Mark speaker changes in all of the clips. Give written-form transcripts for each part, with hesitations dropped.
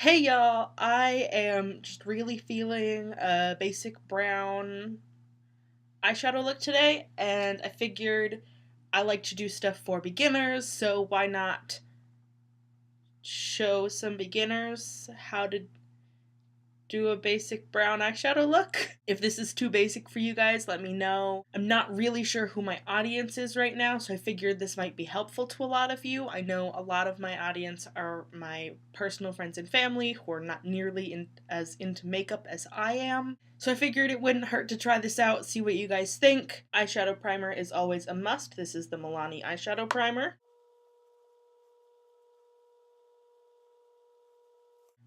Speaker 1: Hey y'all, I am just really feeling a basic brown eyeshadow look today, and I figured I like to do stuff for beginners, so why not show some beginners how to do a basic brown eyeshadow look. If this is too basic for you guys, let me know. I'm not really sure who my audience is right now, so I figured this might be helpful to a lot of you. I know a lot of my audience are my personal friends and family who are not nearly as into makeup as I am. So I figured it wouldn't hurt to try this out, see what you guys think. Eyeshadow primer is always a must. This is the Milani eyeshadow primer.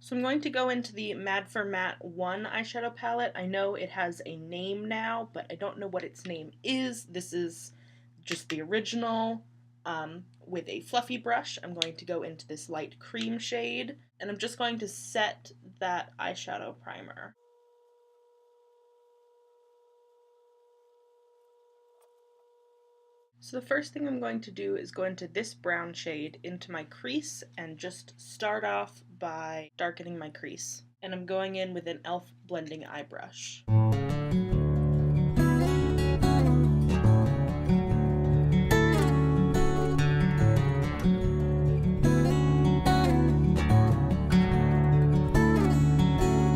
Speaker 1: So I'm going to go into the Mad for Matte 1 eyeshadow palette. I know it has a name now, but I don't know what its name is. This is just the original. With a fluffy brush, I'm going to go into this light cream shade, and I'm just going to set that eyeshadow primer. So the first thing I'm going to do is go into this brown shade into my crease and just start off by darkening my crease. And I'm going in with an E.L.F blending eye brush.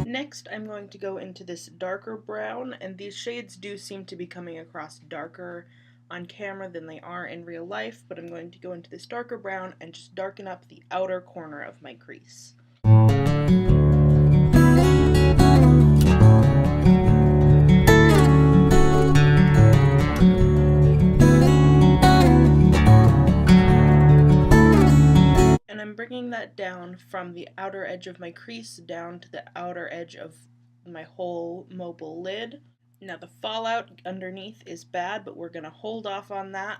Speaker 1: Next, I'm going to go into this darker brown, and these shades do seem to be coming across darker on camera than they are in real life, but I'm going to go into this darker brown and just darken up the outer corner of my crease. And I'm bringing that down from the outer edge of my crease down to the outer edge of my whole mobile lid. Now the fallout underneath is bad, but we're going to hold off on that.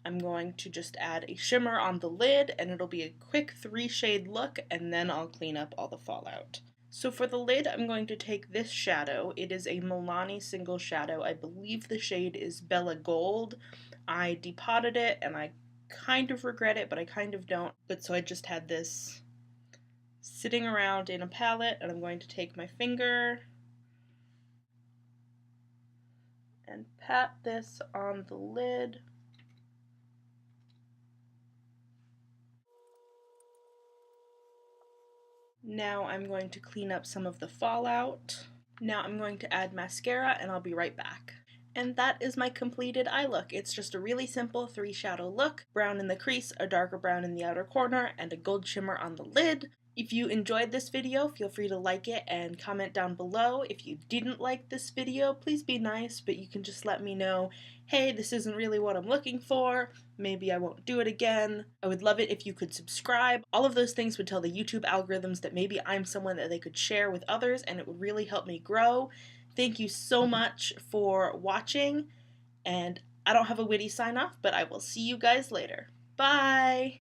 Speaker 1: I'm going to just add a shimmer on the lid, and it'll be a quick 3-shade look, and then I'll clean up all the fallout. So for the lid, I'm going to take this shadow. It is a Milani single shadow. I believe the shade is Bella Gold. I depotted it, and I kind of regret it, but I kind of don't. But so I just had this sitting around in a palette, and I'm going to take my finger and pat this on the lid. Now I'm going to clean up some of the fallout. Now I'm going to add mascara, and I'll be right back. And that is my completed eye look. It's just a really simple 3-shadow look. Brown in the crease, a darker brown in the outer corner, and a gold shimmer on the lid. If you enjoyed this video, feel free to like it and comment down below. If you didn't like this video, please be nice, but you can just let me know, hey, this isn't really what I'm looking for. Maybe I won't do it again. I would love it if you could subscribe. All of those things would tell the YouTube algorithms that maybe I'm someone that they could share with others, and it would really help me grow. Thank you so much for watching, and I don't have a witty sign off, but I will see you guys later. Bye!